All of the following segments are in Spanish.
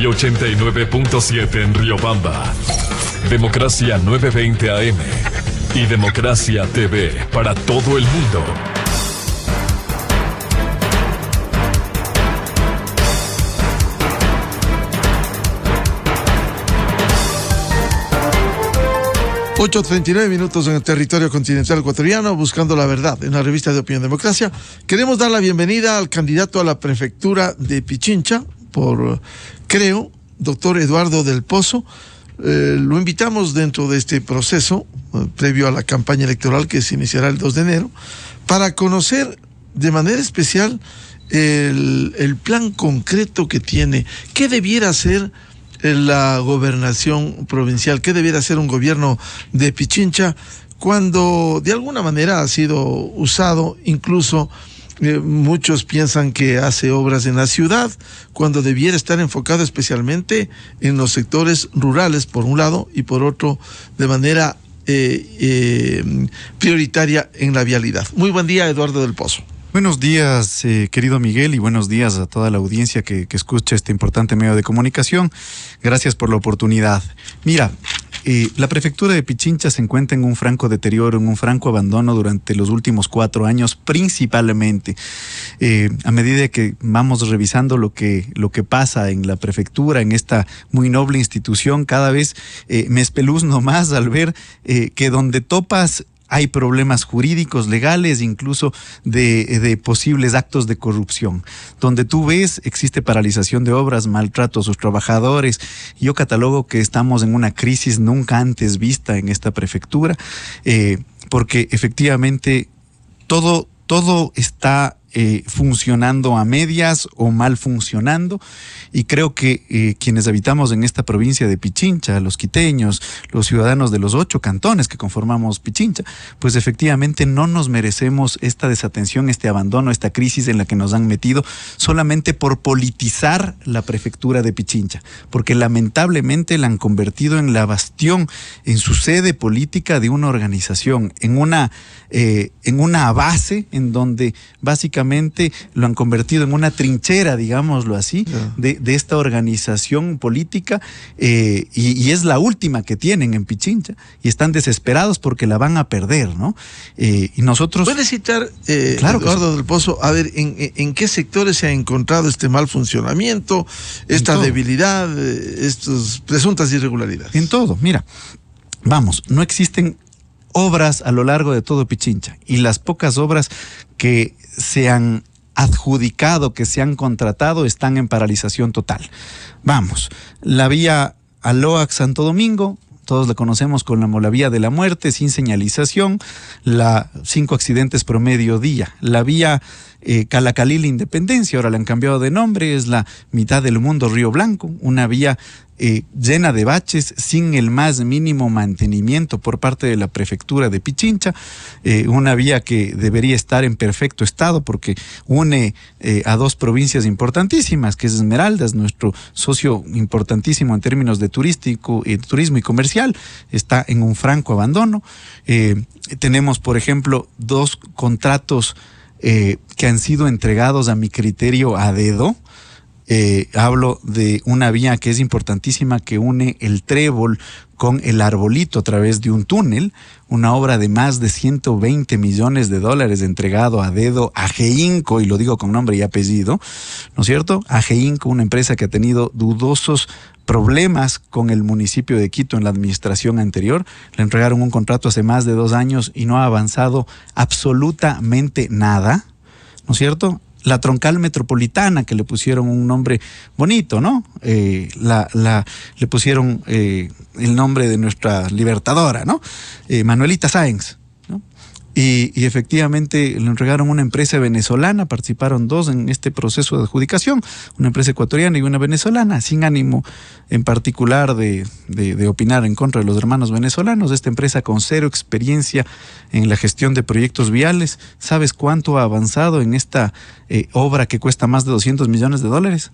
y 89.7 en Riobamba. Democracia 920 AM y Democracia TV para todo el mundo. Ocho 39 minutos en el territorio continental ecuatoriano, buscando la verdad en la revista de Opinión Democracia. Queremos dar la bienvenida al candidato a la prefectura de Pichincha, creo, doctor Eduardo del Pozo. Lo invitamos dentro de este proceso, previo a la campaña electoral que se iniciará el 2 de enero, para conocer de manera especial el plan concreto que tiene, qué debiera ser la gobernación provincial, qué debiera ser un gobierno de Pichincha, cuando de alguna manera ha sido usado, incluso muchos piensan que hace obras en la ciudad, cuando debiera estar enfocado especialmente en los sectores rurales, por un lado, y por otro, de manera prioritaria en la vialidad. Muy buen día, Eduardo del Pozo. Buenos días, querido Miguel, y buenos días a toda la audiencia que escucha este importante medio de comunicación. Gracias por la oportunidad. Mira, la prefectura de Pichincha se encuentra en un franco deterioro, en un franco abandono durante los últimos 4 años, principalmente. A medida que vamos revisando lo que pasa en la prefectura, en esta muy noble institución, cada vez me espeluzno más al ver que donde topas hay problemas jurídicos, legales, incluso de posibles actos de corrupción. Donde tú ves, existe paralización de obras, maltrato a sus trabajadores. Yo catalogo que estamos en una crisis nunca antes vista en esta prefectura, porque efectivamente todo está funcionando a medias o mal funcionando, y creo que quienes habitamos en esta provincia de Pichincha, los quiteños, los ciudadanos de los 8 cantones que conformamos Pichincha, pues efectivamente no nos merecemos esta desatención, este abandono, esta crisis en la que nos han metido solamente por politizar la prefectura de Pichincha, porque lamentablemente la han convertido en la bastión, en su sede política de una organización, en una base en donde básicamente lo han convertido en una trinchera, digámoslo así, de esta organización política, y es la última que tienen en Pichincha, y están desesperados porque la van a perder, ¿no? Y nosotros... ¿Puedes citar, claro, Eduardo del Pozo, a ver, en qué sectores se ha encontrado este mal funcionamiento, esta debilidad, estas presuntas irregularidades? En todo, mira, vamos, no existen obras a lo largo de todo Pichincha, y las pocas obras que se han adjudicado, que se han contratado, están en paralización total. Vamos, la vía Aloac Santo Domingo, todos la conocemos como la vía de la muerte, sin señalización, 5 accidentes promedio día. La vía Calacalil Independencia, ahora le han cambiado de nombre, es la mitad del mundo Río Blanco, una vía llena de baches, sin el más mínimo mantenimiento por parte de la prefectura de Pichincha, una vía que debería estar en perfecto estado porque une a 2 provincias importantísimas, que es Esmeraldas, nuestro socio importantísimo en términos de turismo y comercial, está en un franco abandono. Tenemos, por ejemplo, 2 contratos que han sido entregados a mi criterio a dedo. Hablo de una vía que es importantísima, que une el Trébol con el Arbolito a través de un túnel, una obra de más de 120 millones de dólares entregado a dedo a Geinco, y lo digo con nombre y apellido, ¿no es cierto? A Geinco, una empresa que ha tenido dudosos problemas con el municipio de Quito en la administración anterior. Le entregaron un contrato hace más de 2 años y no ha avanzado absolutamente nada, ¿no es cierto? La troncal metropolitana, que le pusieron un nombre bonito, ¿no? Le pusieron el nombre de nuestra libertadora, ¿no? Manuelita Sáenz, ¿no? Y efectivamente le entregaron una empresa venezolana, participaron 2 en este proceso de adjudicación, una empresa ecuatoriana y una venezolana, sin ánimo en particular de opinar en contra de los hermanos venezolanos. Esta empresa con 0 experiencia en la gestión de proyectos viales. ¿Sabes cuánto ha avanzado en esta obra que cuesta más de 200 millones de dólares?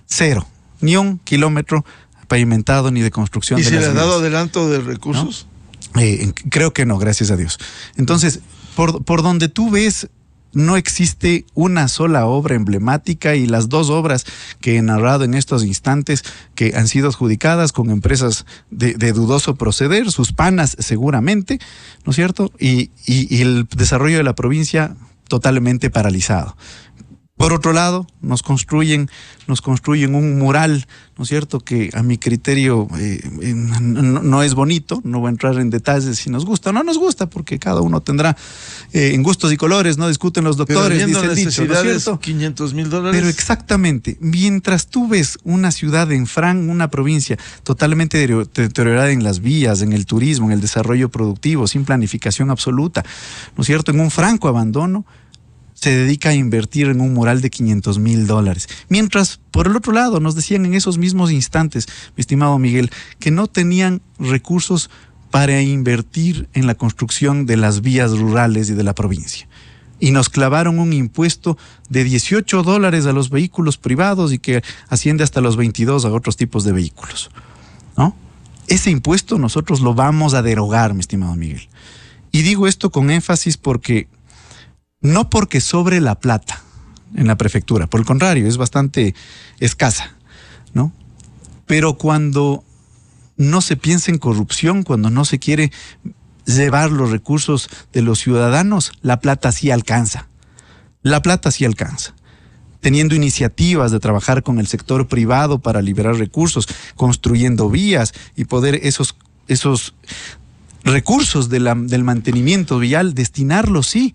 0, ni 1 kilómetro pavimentado ni de construcción. ¿Y se le ha dado adelanto de recursos? ¿No? Creo que no, gracias a Dios. Entonces, por donde tú ves no existe una sola obra emblemática, y las 2 obras que he narrado en estos instantes que han sido adjudicadas con empresas de dudoso proceder, sus panas seguramente, ¿no es cierto? Y el desarrollo de la provincia totalmente paralizado. Por otro lado, nos construyen un mural, ¿no es cierto?, que a mi criterio no es bonito. No voy a entrar en detalles si nos gusta o no nos gusta, porque cada uno tendrá en gustos y colores, no discuten los doctores, dice el dicho, ¿no es cierto? $500,000. Pero exactamente, mientras tú ves una ciudad una provincia totalmente deteriorada en las vías, en el turismo, en el desarrollo productivo, sin planificación absoluta, ¿no es cierto?, en un franco abandono, se dedica a invertir en un mural de $500,000. Mientras, por el otro lado, nos decían en esos mismos instantes, mi estimado Miguel, que no tenían recursos para invertir en la construcción de las vías rurales y de la provincia. Y nos clavaron un impuesto de $18 a los vehículos privados y que asciende hasta los 22 a otros tipos de vehículos, ¿no? Ese impuesto nosotros lo vamos a derogar, mi estimado Miguel. Y digo esto con énfasis no porque sobre la plata en la prefectura, por el contrario, es bastante escasa, ¿no? Pero cuando no se piensa en corrupción, cuando no se quiere llevar los recursos de los ciudadanos, la plata sí alcanza. La plata sí alcanza. Teniendo iniciativas de trabajar con el sector privado para liberar recursos, construyendo vías y poder esos recursos del mantenimiento vial, destinarlos, sí,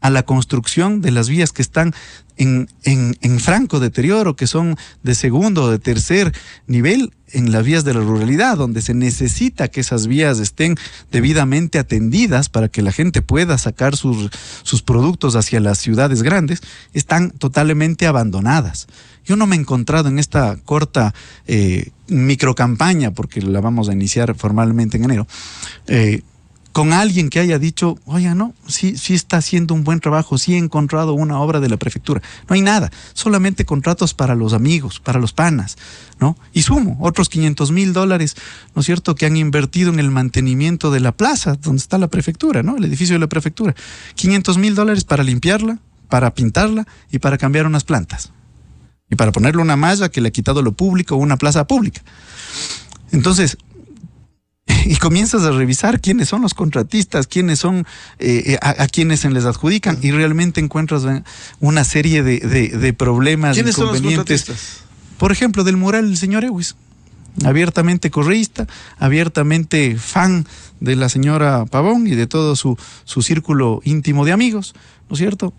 a la construcción de las vías que están en franco deterioro, que son de segundo o de tercer nivel, en las vías de la ruralidad, donde se necesita que esas vías estén debidamente atendidas para que la gente pueda sacar sus productos hacia las ciudades grandes, están totalmente abandonadas. Yo no me he encontrado en esta corta microcampaña, porque la vamos a iniciar formalmente en enero, con alguien que haya dicho, oye, no, sí está haciendo un buen trabajo, sí he encontrado una obra de la prefectura. No hay nada, solamente contratos para los amigos, para los panas, ¿no? Y sumo otros $500,000, ¿no es cierto?, que han invertido en el mantenimiento de la plaza donde está la prefectura, ¿no?, el edificio de la prefectura. $500,000 para limpiarla, para pintarla y para cambiar unas plantas. Y para ponerle una malla que le ha quitado lo público, una plaza pública. Entonces, y comienzas a revisar quiénes son los contratistas, quiénes son a quienes se les adjudican, y realmente encuentras una serie de problemas, ¿quiénes inconvenientes. son los contratistas? Por ejemplo, del mural del señor Ewis, abiertamente correísta, abiertamente fan de la señora Pavón y de todo su círculo íntimo de amigos, ¿no es cierto?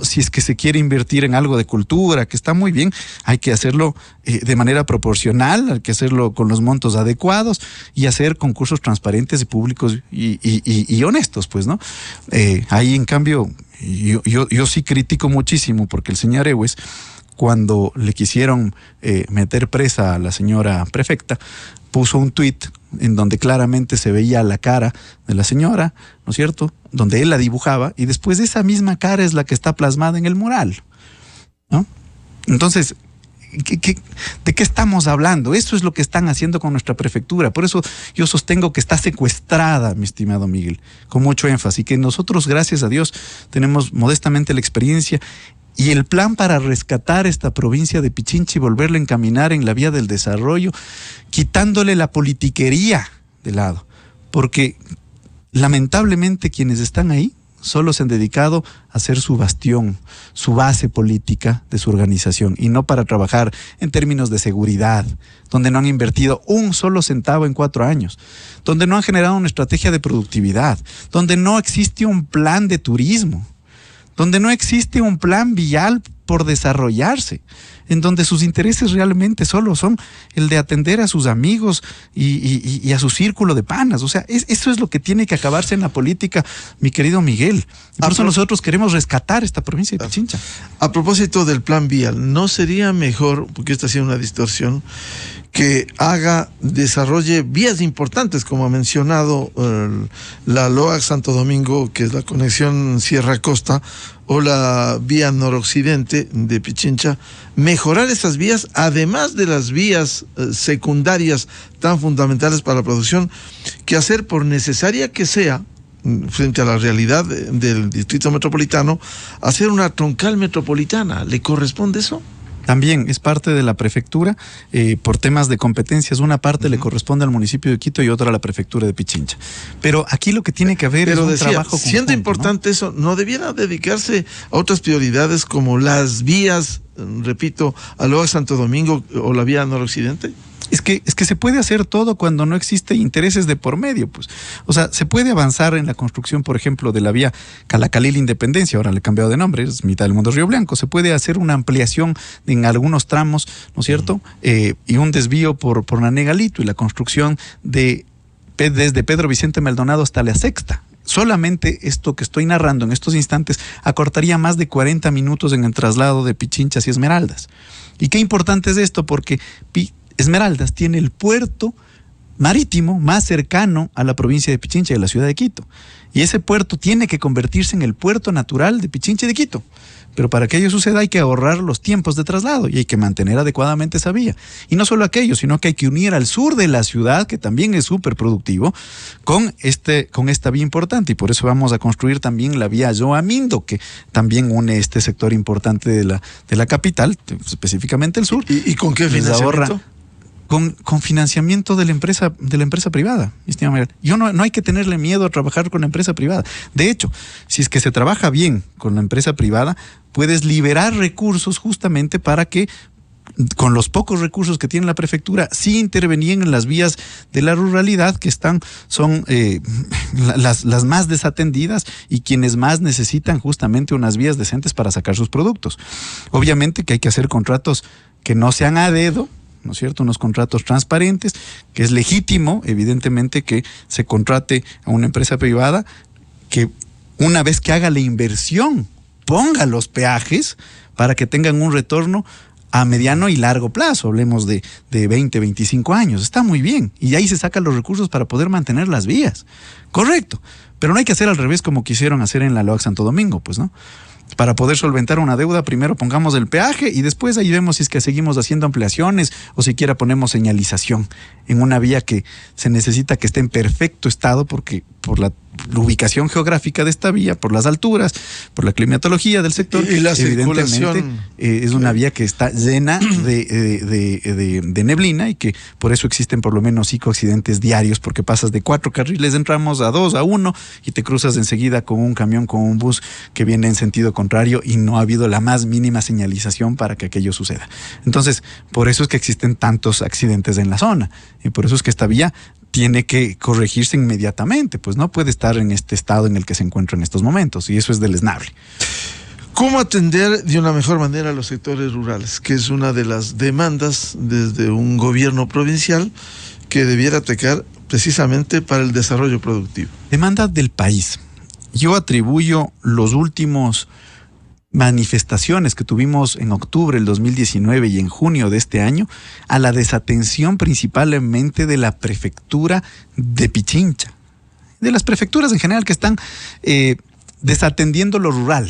Si es que se quiere invertir en algo de cultura, que está muy bien, hay que hacerlo de manera proporcional, hay que hacerlo con los montos adecuados y hacer concursos transparentes y públicos y honestos, pues, ¿no? Ahí, en cambio, yo sí critico muchísimo, porque el señor Ewes, cuando le quisieron meter presa a la señora prefecta, puso un tuit en donde claramente se veía la cara de la señora, ¿no es cierto?, donde él la dibujaba, y después esa misma cara es la que está plasmada en el mural, ¿no? Entonces, ¿de qué estamos hablando? Eso es lo que están haciendo con nuestra prefectura. Por eso yo sostengo que está secuestrada, mi estimado Miguel, con mucho énfasis, que nosotros, gracias a Dios, tenemos modestamente la experiencia y el plan para rescatar esta provincia de Pichincha y volverla a encaminar en la vía del desarrollo, quitándole la politiquería de lado. Porque lamentablemente quienes están ahí solo se han dedicado a hacer su bastión, su base política de su organización, y no para trabajar en términos de seguridad, donde no han invertido un solo centavo en 4 años, donde no han generado una estrategia de productividad, donde no existe un plan de turismo, donde no existe un plan vial por desarrollarse, en donde sus intereses realmente solo son el de atender a sus amigos y a su círculo de panas. O sea, eso es lo que tiene que acabarse en la política, mi querido Miguel. Y por eso nosotros queremos rescatar esta provincia de Pichincha. A propósito del plan vial, ¿no sería mejor, porque esta ha sido una distorsión, que desarrolle vías importantes, como ha mencionado la LOAC Santo Domingo, que es la conexión Sierra Costa, o la vía noroccidente de Pichincha, mejorar esas vías, además de las vías secundarias tan fundamentales para la producción, que hacer, por necesaria que sea, frente a la realidad del distrito metropolitano, hacer una troncal metropolitana. ¿Le corresponde eso? También es parte de la prefectura, por temas de competencias. Una parte le corresponde al municipio de Quito y otra a la prefectura de Pichincha. Pero aquí lo que tiene que haber es un trabajo conjunto, siendo importante, ¿no? Eso, ¿no debiera dedicarse a otras prioridades como las vías, repito, a Loa Santo Domingo o la vía noroccidente? Es que se puede hacer todo cuando no existe intereses de por medio, pues. O sea, se puede avanzar en la construcción, por ejemplo, de la vía Calacalil Independencia, ahora le he cambiado de nombre, es mitad del mundo Río Blanco. Se puede hacer una ampliación en algunos tramos, ¿no es cierto? Y un desvío por Nanegalito y la construcción desde Pedro Vicente Maldonado hasta la Sexta. Solamente esto que estoy narrando en estos instantes acortaría más de 40 minutos en el traslado de Pichinchas y Esmeraldas. ¿Y qué importante es esto? Porque Esmeraldas tiene el puerto marítimo más cercano a la provincia de Pichincha y a la ciudad de Quito. Y ese puerto tiene que convertirse en el puerto natural de Pichincha y de Quito. Pero para que ello suceda hay que ahorrar los tiempos de traslado y hay que mantener adecuadamente esa vía. Y no solo aquello, sino que hay que unir al sur de la ciudad, que también es súper productivo, con esta vía importante. Y por eso vamos a construir también la vía Yoamindo, que también une este sector importante de la capital, específicamente el sur. ¿Y con qué financiamiento? Con financiamiento de la empresa privada, estimado Manuel. No hay que tenerle miedo a trabajar con la empresa privada. De hecho, si es que se trabaja bien con la empresa privada, puedes liberar recursos justamente para que, con los pocos recursos que tiene la prefectura, sí intervenían en las vías de la ruralidad, que son las más desatendidas y quienes más necesitan justamente unas vías decentes para sacar sus productos. Obviamente que hay que hacer contratos que no sean a dedo, ¿no es cierto? Unos contratos transparentes, que es legítimo, evidentemente, que se contrate a una empresa privada que, una vez que haga la inversión, ponga los peajes para que tengan un retorno a mediano y largo plazo. Hablemos de 20, 25 años. Está muy bien. Y ahí se sacan los recursos para poder mantener las vías. Correcto. Pero no hay que hacer al revés como quisieron hacer en la LOAC Santo Domingo, pues, ¿no? Para poder solventar una deuda, primero pongamos el peaje y después ahí vemos si es que seguimos haciendo ampliaciones o siquiera ponemos señalización en una vía que se necesita que esté en perfecto estado, porque por la ubicación geográfica de esta vía, por las alturas, por la climatología del sector, y la evidentemente es una vía que está llena de neblina y que por eso existen por lo menos 5 accidentes diarios, porque pasas de 4 carriles de tramos a 2, a 1 y te cruzas enseguida con un camión, con un bus que viene en sentido contrario y no ha habido la más mínima señalización para que aquello suceda. Entonces, por eso es que existen tantos accidentes en la zona y por eso es que esta vía tiene que corregirse inmediatamente, pues no puede estar en este estado en el que se encuentra en estos momentos, y eso es deleznable. ¿Cómo atender de una mejor manera a los sectores rurales? Que es una de las demandas desde un gobierno provincial que debiera atacar precisamente para el desarrollo productivo. Demanda del país. Yo atribuyo los últimos manifestaciones que tuvimos en octubre del 2019 y en junio de este año a la desatención principalmente de la prefectura de Pichincha, de las prefecturas en general que están desatendiendo lo rural,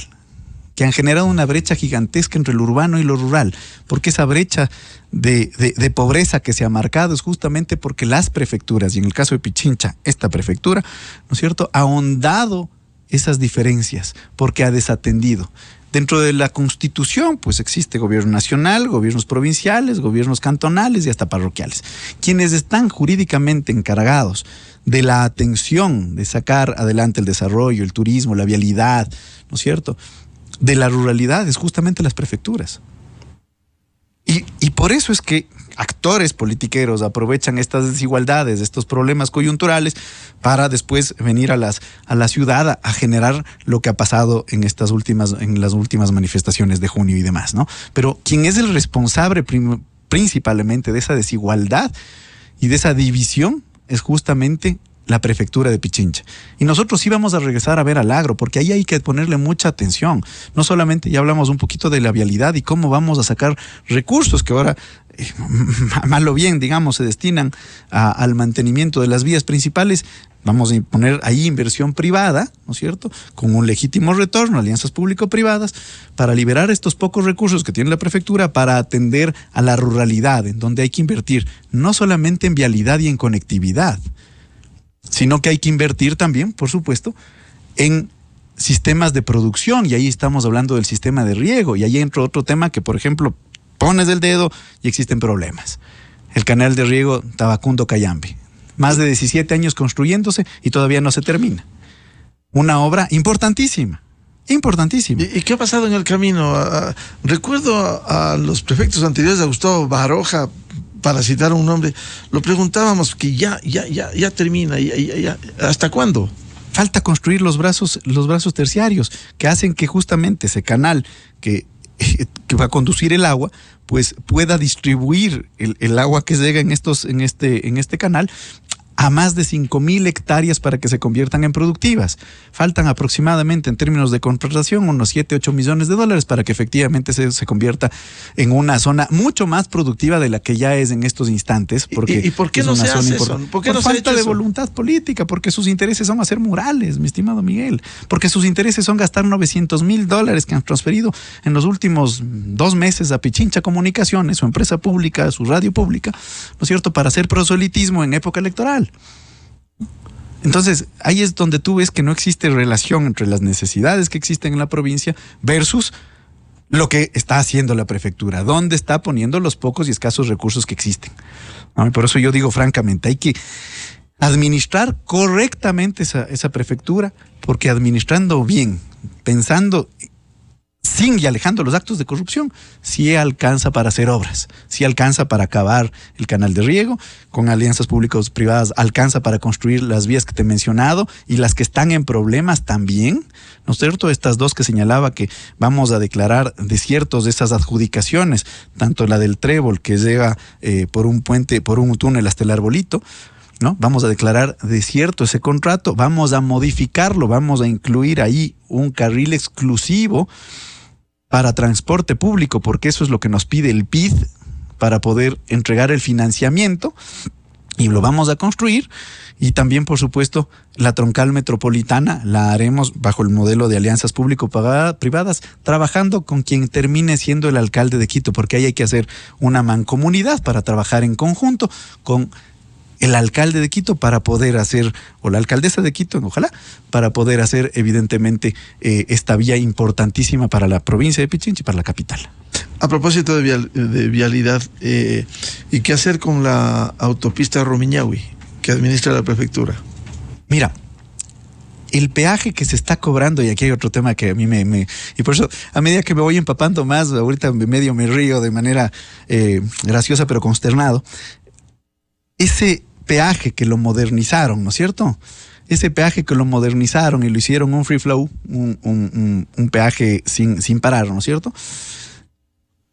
que han generado una brecha gigantesca entre lo urbano y lo rural, porque esa brecha de pobreza que se ha marcado es justamente porque las prefecturas, y en el caso de Pichincha, esta prefectura, ¿no es cierto?, ha ahondado esas diferencias porque ha desatendido. Dentro de la Constitución, pues existe gobierno nacional, gobiernos provinciales, gobiernos cantonales y hasta parroquiales. Quienes están jurídicamente encargados de la atención, de sacar adelante el desarrollo, el turismo, la vialidad, ¿no es cierto?, de la ruralidad, es justamente las prefecturas. Y por eso es que actores politiqueros aprovechan estas desigualdades, estos problemas coyunturales, para después venir a la ciudad a generar lo que ha pasado en las últimas manifestaciones de junio y demás, ¿no? Pero quien es el responsable principalmente de esa desigualdad y de esa división es justamente la prefectura de Pichincha. Y nosotros sí vamos a regresar a ver al agro, porque ahí hay que ponerle mucha atención. No solamente, ya hablamos un poquito de la vialidad y cómo vamos a sacar recursos que ahora, mal o bien, digamos, se destinan al mantenimiento de las vías principales. Vamos a poner ahí inversión privada, ¿no es cierto?, con un legítimo retorno, alianzas público-privadas, para liberar estos pocos recursos que tiene la prefectura para atender a la ruralidad, en donde hay que invertir no solamente en vialidad y en conectividad, sino que hay que invertir también, por supuesto, en sistemas de producción, y ahí estamos hablando del sistema de riego, y ahí entra otro tema que, por ejemplo, pones el dedo y existen problemas. El canal de riego Tabacundo-Cayambe, más de 17 años construyéndose y todavía no se termina. Una obra importantísima. Importantísimo. ¿Y qué ha pasado en el camino? Recuerdo a los prefectos anteriores, a Gustavo Baroja, para citar un nombre, lo preguntábamos que ya termina, ya. ¿Hasta cuándo? Falta construir los brazos terciarios que hacen que justamente ese canal que va a conducir el agua, pues pueda distribuir el agua que llega en este canal a más de 5,000 hectáreas para que se conviertan en productivas. Faltan aproximadamente, en términos de contratación, unos 7-8 millones de dólares para que efectivamente se convierta en una zona mucho más productiva de la que ya es en estos instantes. Porque ¿Y por qué no se hace eso? ¿Por qué no falta de voluntad política, porque sus intereses son hacer murales, mi estimado Miguel, porque sus intereses son gastar $900,000 que han transferido en los últimos 2 meses a Pichincha Comunicaciones, su empresa pública, su radio pública, ¿no es cierto?, para hacer proselitismo en época electoral. Entonces, ahí es donde tú ves que no existe relación entre las necesidades que existen en la provincia versus lo que está haciendo la prefectura, dónde está poniendo los pocos y escasos recursos que existen. ¿No? Y por eso yo digo francamente, hay que administrar correctamente esa prefectura, porque administrando bien, pensando sin y alejando los actos de corrupción, sí alcanza para hacer obras, sí alcanza para acabar el canal de riego, con alianzas públicos-privadas alcanza para construir las vías que te he mencionado y las que están en problemas también, ¿no es cierto? Estas 2 que señalaba que vamos a declarar desiertos de esas adjudicaciones, tanto la del Trébol que llega por un puente, por un túnel hasta el Arbolito, ¿no? Vamos a declarar desierto ese contrato, vamos a modificarlo, vamos a incluir ahí un carril exclusivo para transporte público, porque eso es lo que nos pide el PID para poder entregar el financiamiento, y lo vamos a construir. Y también, por supuesto, la troncal metropolitana la haremos bajo el modelo de alianzas público-privadas, trabajando con quien termine siendo el alcalde de Quito, porque ahí hay que hacer una mancomunidad para trabajar en conjunto con el alcalde de Quito para poder hacer, o la alcaldesa de Quito, ojalá, para poder hacer evidentemente esta vía importantísima para la provincia de Pichincha y para la capital. A propósito de vialidad, ¿y qué hacer con la autopista Rumiñahui que administra la prefectura? Mira, el peaje que se está cobrando, y aquí hay otro tema que a mí y por eso, a medida que me voy empapando más, ahorita medio me río de manera graciosa pero consternado, ese peaje que lo modernizaron, ¿no es cierto? Ese peaje que lo modernizaron y lo hicieron un free flow, un peaje sin parar, ¿no es cierto?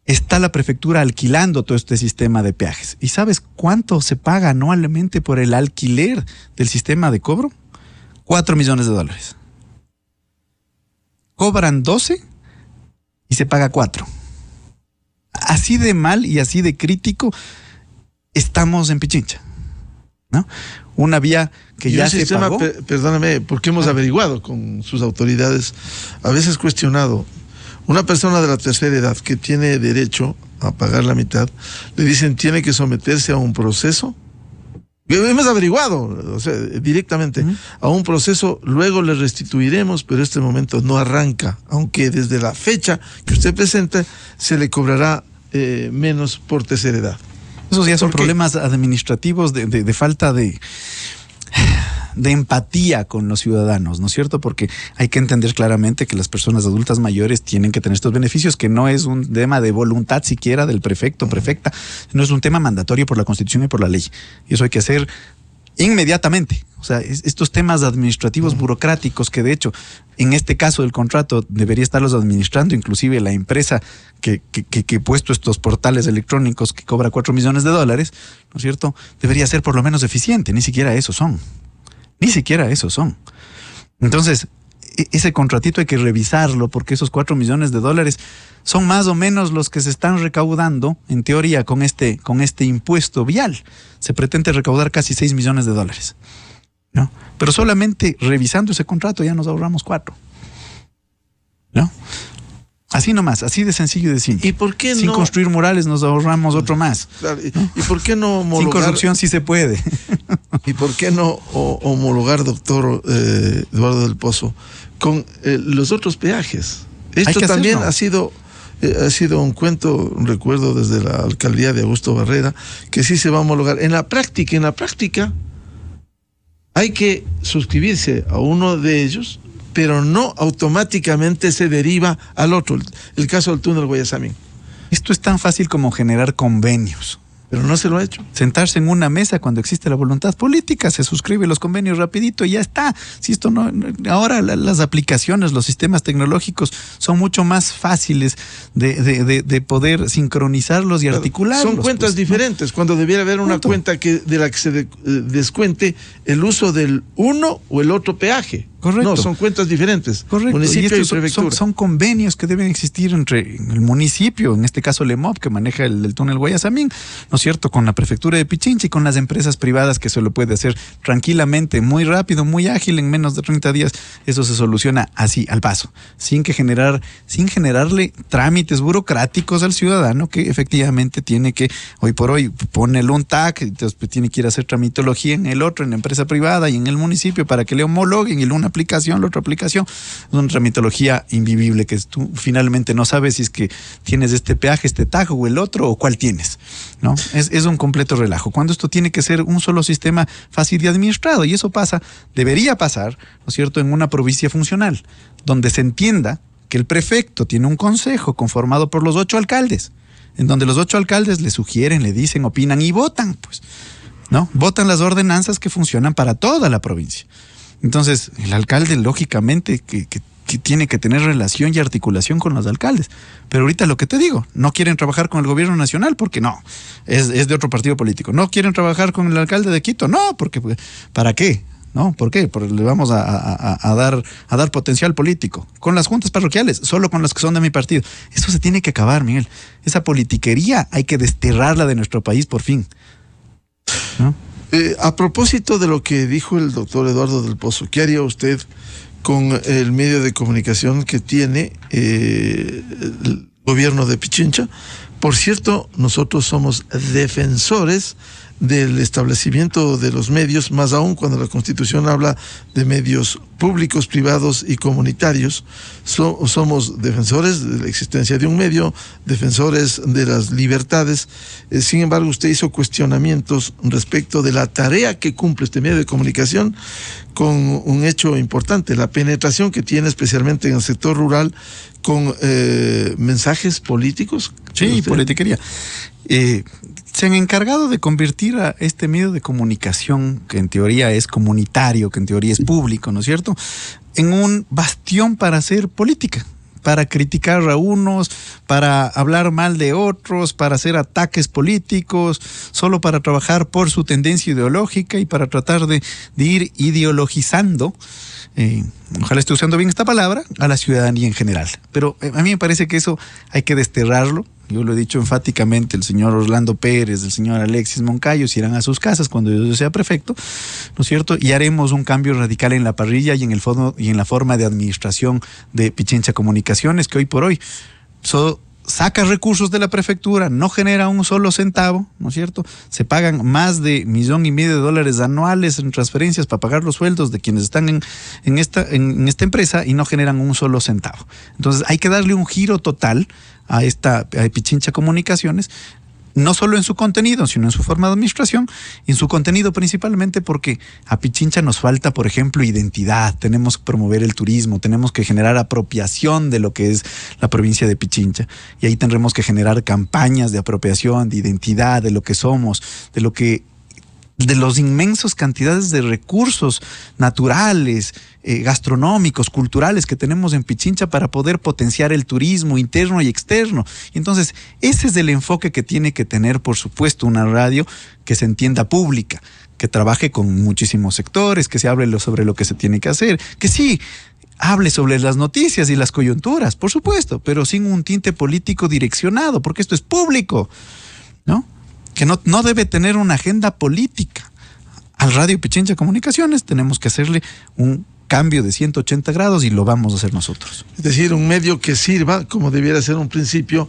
Está la prefectura alquilando todo este sistema de peajes. ¿Y sabes cuánto se paga anualmente por el alquiler del sistema de cobro? $4 millones. Cobran 12 y se paga 4. Así de mal y así de crítico estamos en Pichincha, ¿no? Una vía que ya se pagó. Perdóname, porque hemos averiguado con sus autoridades, a veces cuestionado, una persona de la tercera edad que tiene derecho a pagar la mitad, le dicen tiene que someterse a un proceso. Hemos averiguado, o sea, directamente, a un proceso, luego le restituiremos, pero este momento no arranca, aunque desde la fecha que usted presenta se le cobrará menos por tercera edad. Esos ya son problemas administrativos de falta de empatía con los ciudadanos, ¿no es cierto? Porque hay que entender claramente que las personas adultas mayores tienen que tener estos beneficios, que no es un tema de voluntad siquiera del prefecto, prefecta, no es un tema mandatorio por la Constitución y por la ley. Y eso hay que hacer inmediatamente. O sea, estos temas administrativos burocráticos que de hecho en este caso del contrato debería estarlos administrando inclusive la empresa que ha puesto estos portales electrónicos que cobra $4 millones, ¿no es cierto? Debería ser por lo menos eficiente, ni siquiera eso son. Ni siquiera eso son. Entonces, ese contratito hay que revisarlo porque esos $4 millones son más o menos los que se están recaudando, en teoría, con este impuesto vial. Se pretende recaudar casi $6 millones, ¿no? Pero solamente revisando ese contrato ya nos ahorramos 4. ¿No? Así nomás, así de sencillo y de simple. ¿Y por qué Sin construir murales nos ahorramos otro más. Claro, ¿y por qué no homologar? Sin corrupción sí se puede. ¿Y por qué no homologar, doctor Eduardo del Pozo, con los otros peajes? Esto también ha sido un cuento, recuerdo desde la alcaldía de Augusto Barrera, que sí se va a homologar. En la práctica, hay que suscribirse a uno de ellos, pero no automáticamente se deriva al otro. El caso del túnel Guayasamín. Esto es tan fácil como generar convenios. Pero no se lo ha hecho. Sentarse en una mesa cuando existe la voluntad política, se suscribe los convenios rapidito y ya está. Si esto no, ahora las aplicaciones, los sistemas tecnológicos son mucho más fáciles de poder sincronizarlos y articularlos. Son cuentas diferentes, cuando debiera haber una cuenta de la que se descuente el uso del uno o el otro peaje. Correcto. No, son cuentas diferentes. Correcto. Municipio y prefectura. Son convenios que deben existir entre el municipio, en este caso LEMOP, que maneja el túnel Guayasamín, ¿no es cierto?, con la prefectura de Pichincha y con las empresas privadas, que se lo puede hacer tranquilamente, muy rápido, muy ágil, en menos de 30 días. Eso se soluciona así, al paso, sin generarle trámites burocráticos al ciudadano, que efectivamente tiene que, hoy por hoy, ponerle un TAC, entonces tiene que ir a hacer tramitología en el otro, en la empresa privada y en el municipio para que le homologuen, y una aplicación, la otra aplicación, es una tramitología invivible, que tú finalmente no sabes si es que tienes este peaje, este TAG o el otro, o cuál tienes, ¿no? Es un completo relajo, cuando esto tiene que ser un solo sistema fácil de administrado, y eso debería pasar, ¿no es cierto?, en una provincia funcional, donde se entienda que el prefecto tiene un consejo conformado por los 8 alcaldes, en donde los 8 alcaldes le sugieren, le dicen, opinan y votan, pues, ¿no? Votan las ordenanzas que funcionan para toda la provincia. Entonces, el alcalde, lógicamente, que tiene que tener relación y articulación con los alcaldes. Pero ahorita lo que te digo, no quieren trabajar con el gobierno nacional porque no, es de otro partido político. No quieren trabajar con el alcalde de Quito, no, porque ¿para qué? ¿No? ¿Por qué? Porque le vamos a dar potencial político. Con las juntas parroquiales, solo con las que son de mi partido. Eso se tiene que acabar, Miguel. Esa politiquería hay que desterrarla de nuestro país por fin, ¿no? A propósito de lo que dijo el doctor Eduardo del Pozo, ¿qué haría usted con el medio de comunicación que tiene el gobierno de Pichincha? Por cierto, nosotros somos defensores del establecimiento de los medios, más aún cuando la Constitución habla de medios públicos, privados y comunitarios. Somos defensores de la existencia de un medio, defensores de las libertades. Sin embargo, usted hizo cuestionamientos respecto de la tarea que cumple este medio de comunicación, con un hecho importante, la penetración que tiene especialmente en el sector rural con mensajes políticos. Sí, politiquería. Se han encargado de convertir a este medio de comunicación, que en teoría es comunitario, que en teoría es público, ¿no es cierto?, en un bastión para hacer política, para criticar a unos, para hablar mal de otros, para hacer ataques políticos, solo para trabajar por su tendencia ideológica y para tratar de ir ideologizando, ojalá esté usando bien esta palabra, a la ciudadanía en general. Pero a mí me parece que eso hay que desterrarlo. Yo lo he dicho enfáticamente, el señor Orlando Pérez, el señor Alexis Moncayo se irán a sus casas cuando yo sea prefecto, ¿no es cierto? Y haremos un cambio radical en la parrilla y en el fondo y en la forma de administración de Pichincha Comunicaciones, que hoy por hoy saca recursos de la prefectura, no genera un solo centavo, ¿no es cierto? Se pagan más de $1.5 millones anuales en transferencias para pagar los sueldos de quienes están en esta empresa y no generan un solo centavo. Entonces hay que darle un giro total a Pichincha Comunicaciones, no solo en su contenido, sino en su forma de administración, y en su contenido principalmente porque a Pichincha nos falta, por ejemplo, identidad. Tenemos que promover el turismo, tenemos que generar apropiación de lo que es la provincia de Pichincha, y ahí tendremos que generar campañas de apropiación, de identidad, de lo que somos, de los inmensos cantidades de recursos naturales, gastronómicos, culturales que tenemos en Pichincha para poder potenciar el turismo interno y externo. Y entonces, ese es el enfoque que tiene que tener, por supuesto, una radio que se entienda pública, que trabaje con muchísimos sectores, que se hable sobre lo que se tiene que hacer, que sí hable sobre las noticias y las coyunturas, por supuesto, pero sin un tinte político direccionado, porque esto es público, ¿no? Que no debe tener una agenda política. Al Radio Pichincha Comunicaciones tenemos que hacerle un cambio de 180 grados y lo vamos a hacer nosotros. Es decir, un medio que sirva, como debiera ser un principio,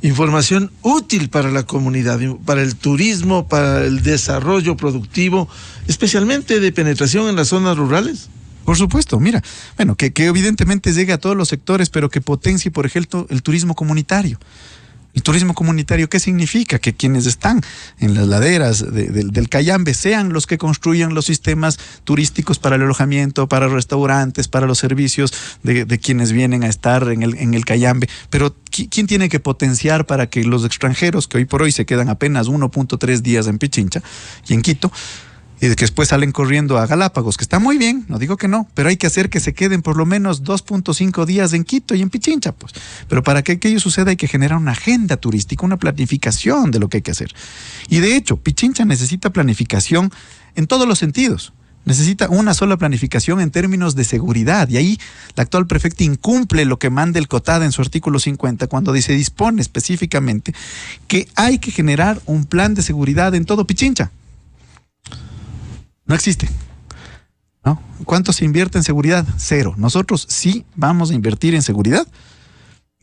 información útil para la comunidad, para el turismo, para el desarrollo productivo, especialmente de penetración en las zonas rurales. Por supuesto, mira, bueno, que evidentemente llegue a todos los sectores, pero que potencie, por ejemplo, el turismo comunitario. ¿El turismo comunitario qué significa? Que quienes están en las laderas del Cayambe sean los que construyan los sistemas turísticos para el alojamiento, para restaurantes, para los servicios de quienes vienen a estar en el Cayambe. Pero ¿quién tiene que potenciar para que los extranjeros, que hoy por hoy se quedan apenas 1.3 días en Pichincha y en Quito, y de que después salen corriendo a Galápagos, que está muy bien, no digo que no, pero hay que hacer que se queden por lo menos 2.5 días en Quito y en Pichincha, pues. Pero para que aquello suceda hay que generar una agenda turística, una planificación de lo que hay que hacer. Y de hecho, Pichincha necesita planificación en todos los sentidos. Necesita una sola planificación en términos de seguridad, y ahí la actual prefecta incumple lo que manda el COTAD en su artículo 50 cuando dispone específicamente que hay que generar un plan de seguridad en todo Pichincha. No existe, ¿no? ¿Cuánto se invierte en seguridad? 0. Nosotros sí vamos a invertir en seguridad,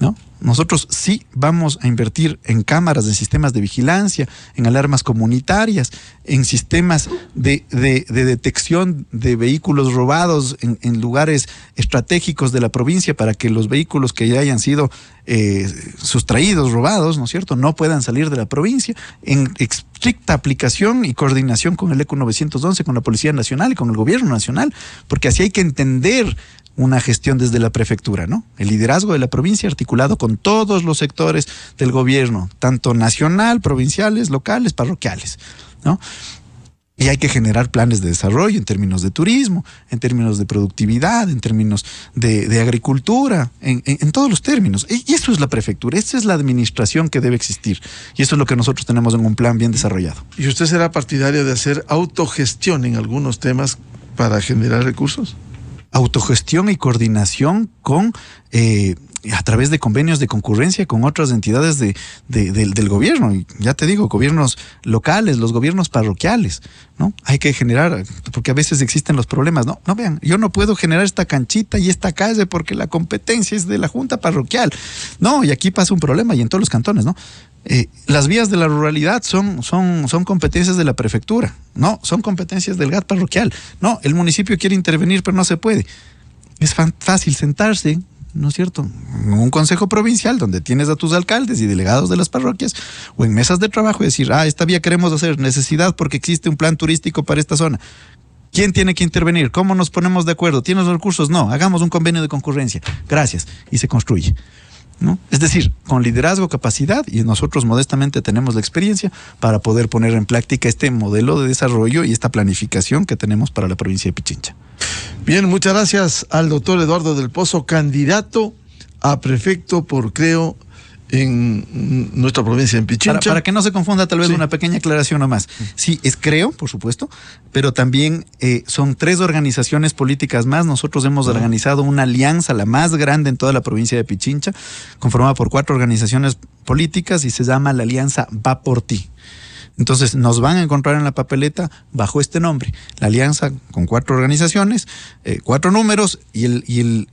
¿no? Nosotros sí vamos a invertir en cámaras, en sistemas de vigilancia, en alarmas comunitarias, en sistemas de detección de vehículos robados en lugares estratégicos de la provincia para que los vehículos que ya hayan sido sustraídos, robados, ¿no es cierto?, no puedan salir de la provincia, en estricta aplicación y coordinación con el ECO 911, con la Policía Nacional y con el Gobierno Nacional, porque así hay que entender una gestión desde la prefectura, ¿no? El liderazgo de la provincia articulado con todos los sectores del gobierno, tanto nacional, provinciales, locales, parroquiales, ¿no? Y hay que generar planes de desarrollo en términos de turismo, en términos de productividad, en términos de agricultura, en todos los términos. Y eso es la prefectura, esa es la administración que debe existir. Y eso es lo que nosotros tenemos en un plan bien desarrollado. ¿Y usted será partidario de hacer autogestión en algunos temas para generar recursos? Autogestión y coordinación con a través de convenios de concurrencia con otras entidades del gobierno, y ya te digo, gobiernos locales, los gobiernos parroquiales, ¿no? Hay que generar, porque a veces existen los problemas, no vean, yo no puedo generar esta canchita y esta calle porque la competencia es de la junta parroquial, no, y aquí pasa un problema, y en todos los cantones, ¿no? Las vías de la ruralidad son competencias de la prefectura, no, son competencias del GAT parroquial, no, el municipio quiere intervenir pero no se puede. Es fácil sentarse, ¿no es cierto?, en un consejo provincial donde tienes a tus alcaldes y delegados de las parroquias o en mesas de trabajo y decir, esta vía queremos hacer, necesidad porque existe un plan turístico para esta zona. ¿Quién tiene que intervenir? ¿Cómo nos ponemos de acuerdo? ¿Tienes los recursos? No, hagamos un convenio de concurrencia. Gracias. Y se construye, ¿no? Es decir, con liderazgo, capacidad, y nosotros modestamente tenemos la experiencia para poder poner en práctica este modelo de desarrollo y esta planificación que tenemos para la provincia de Pichincha. Bien, muchas gracias al doctor Eduardo del Pozo, candidato a prefecto por Creo en nuestra provincia, en Pichincha. Para que no se confunda, tal vez una pequeña aclaración nomás. Sí, es Creo, por supuesto, pero también son 3 organizaciones políticas más. Nosotros hemos organizado una alianza, la más grande en toda la provincia de Pichincha, conformada por 4 organizaciones políticas y se llama la Alianza Va por Ti. Entonces nos van a encontrar en la papeleta bajo este nombre, la alianza con 4 organizaciones, 4 números y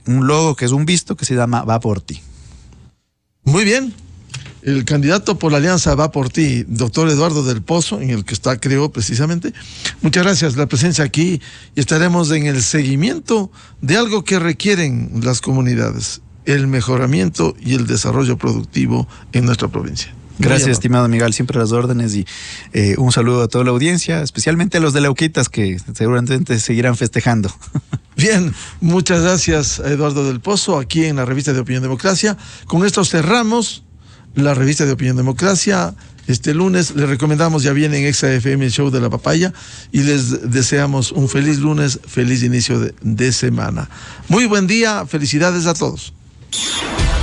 un logo que es un visto que se llama Va por Ti. Muy bien. El candidato por la alianza Va por Ti, doctor Eduardo del Pozo, en el que está Creo precisamente. Muchas gracias la presencia aquí y estaremos en el seguimiento de algo que requieren las comunidades, el mejoramiento y el desarrollo productivo en nuestra provincia. Gracias, estimado Miguel, siempre a las órdenes y un saludo a toda la audiencia, especialmente a los de Leuquitas que seguramente seguirán festejando. Bien, muchas gracias a Eduardo del Pozo aquí en la revista de Opinión Democracia. Con esto cerramos la revista de Opinión Democracia. Este lunes les recomendamos, ya viene en Exa FM el show de la papaya y les deseamos un feliz lunes, feliz inicio de semana. Muy buen día, felicidades a todos.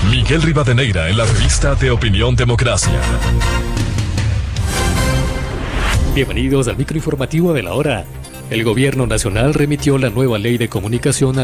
Miguel Rivadeneira en la revista de Opinión Democracia. Bienvenidos al microinformativo de la hora. El gobierno nacional remitió la nueva ley de comunicación al